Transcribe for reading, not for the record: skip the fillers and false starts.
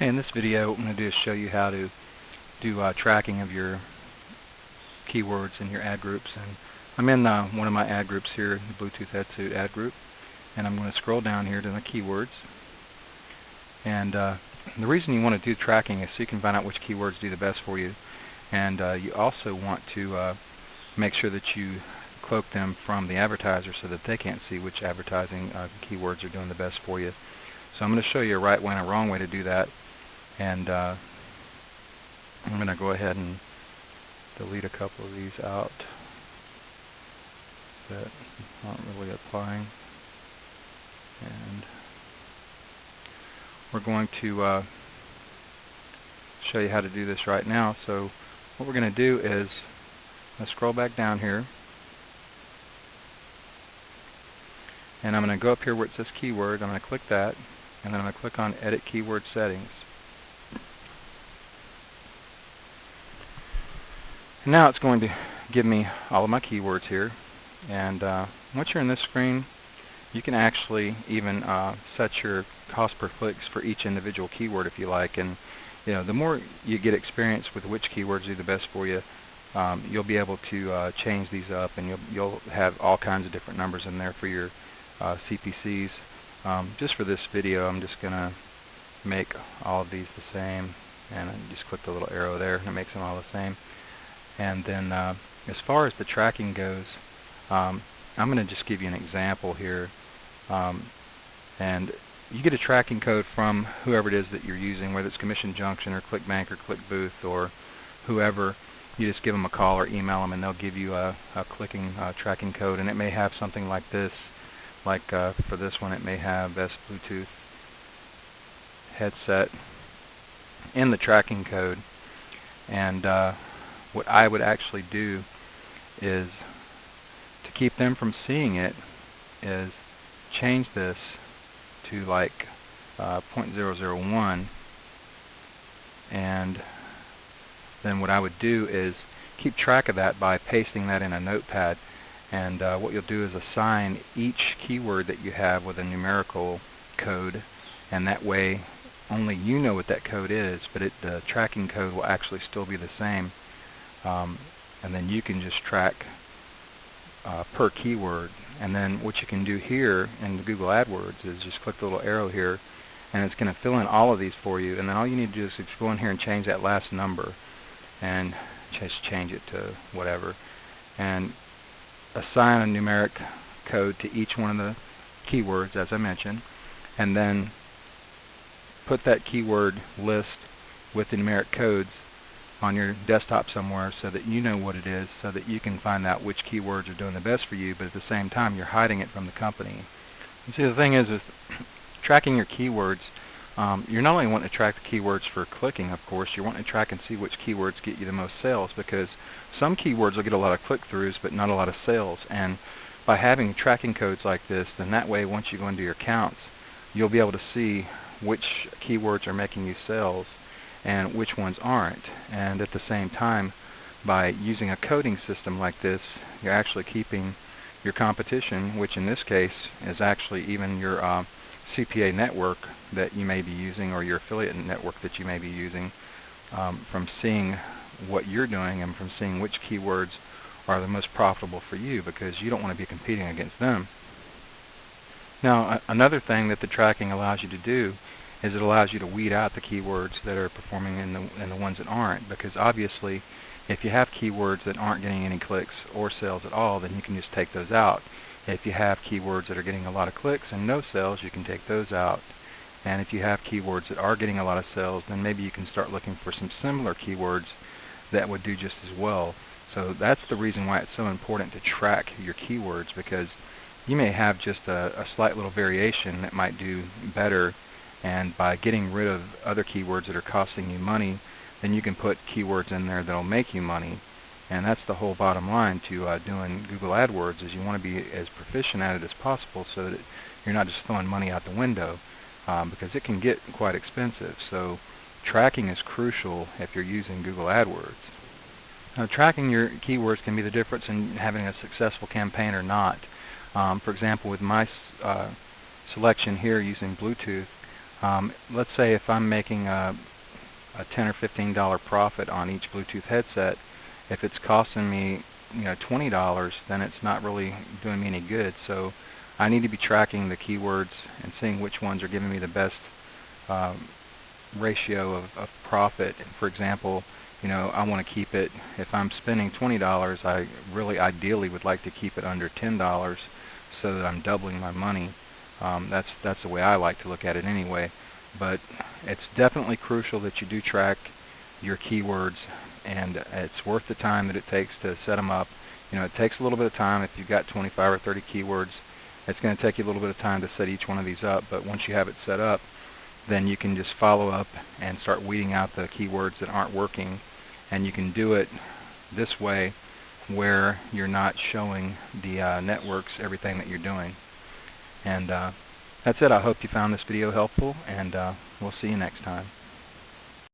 In this video, what I'm going to do is show you how to do tracking of your keywords in your ad groups. And I'm in one of my ad groups here, the Bluetooth headset ad group, and I'm going to scroll down here to the keywords. And the reason you want to do tracking is so you can find out which keywords do the best for you, and you also want to make sure that you cloak them from the advertiser so that they can't see which advertising keywords are doing the best for you. So I'm going to show you a right way and a wrong way to do that. And I'm going to go ahead and delete a couple of these out that aren't really applying. And we're going to show you how to do this right now. So what we're going to do is let's scroll back down here. And I'm going to go up here where it says keyword. I'm going to click that. And then I'm going to click on Edit Keyword Settings. And now it's going to give me all of my keywords here. And once you're in this screen, you can actually even set your cost per clicks for each individual keyword if you like. And the more you get experience with which keywords do the best for you, you'll be able to change these up, and you'll have all kinds of different numbers in there for your CPCs. Just for this video, I'm just going to make all of these the same, and I just click the little arrow there and it makes them all the same. And then as far as the tracking goes, I'm going to just give you an example here. And you get a tracking code from whoever it is that you're using, whether it's Commission Junction or ClickBank or ClickBooth or whoever. You just give them a call or email them and they'll give you a clicking tracking code, and it may have something like this. Like for this one, it may have best Bluetooth headset in the tracking code. And what I would actually do is, to keep them from seeing it, is change this to like 0.001, and then what I would do is keep track of that by pasting that in a notepad. And what you'll do is assign each keyword that you have with a numerical code, and that way only you know what that code is, but the tracking code will actually still be the same. And then you can just track per keyword. And then what you can do here in the Google AdWords is just click the little arrow here, and it's going to fill in all of these for you. And then all you need to do is just go in here and change that last number, and just change it to whatever, and assign a numeric code to each one of the keywords, as I mentioned, and then put that keyword list with the numeric codes on your desktop somewhere so that you know what it is, so that you can find out which keywords are doing the best for you, but at the same time you're hiding it from the company. And see, the thing is with tracking your keywords, you're not only wanting to track the keywords for clicking, of course, you're wanting to track and see which keywords get you the most sales, because some keywords will get a lot of click-throughs but not a lot of sales. And by having tracking codes like this, then that way once you go into your accounts, you'll be able to see which keywords are making you sales and which ones aren't. And at the same time, by using a coding system like this, you're actually keeping your competition, which in this case is actually even your CPA network that you may be using, or your affiliate network that you may be using, from seeing what you're doing and from seeing which keywords are the most profitable for you, because you don't want to be competing against them. Now, another thing that the tracking allows you to do is it allows you to weed out the keywords that are performing and the ones that aren't, because obviously if you have keywords that aren't getting any clicks or sales at all, then you can just take those out. If you have keywords that are getting a lot of clicks and no sales, you can take those out. And if you have keywords that are getting a lot of sales, then maybe you can start looking for some similar keywords that would do just as well. So that's the reason why it's so important to track your keywords, because you may have just a slight little variation that might do better, and by getting rid of other keywords that are costing you money, then you can put keywords in there that will make you money. And that's the whole bottom line to doing Google AdWords, is you want to be as proficient at it as possible so that you're not just throwing money out the window, because it can get quite expensive. So tracking is crucial if you're using Google AdWords. Now, tracking your keywords can be the difference in having a successful campaign or not. For example, with my selection here using Bluetooth, Let's say if I'm making a $10 or $15 profit on each Bluetooth headset, if it's costing me, $20, then it's not really doing me any good. So I need to be tracking the keywords and seeing which ones are giving me the best um, ratio of profit. For example, I want to keep it, if I'm spending $20, I really ideally would like to keep it under $10 so that I'm doubling my money. That's the way I like to look at it anyway. But it's definitely crucial that you do track your keywords, and it's worth the time that it takes to set them up. It takes a little bit of time. If you've got 25 or 30 keywords, it's going to take you a little bit of time to set each one of these up. But once you have it set up, then you can just follow up and start weeding out the keywords that aren't working. And you can do it this way where you're not showing the networks everything that you're doing. And that's it. I hope you found this video helpful, and we'll see you next time.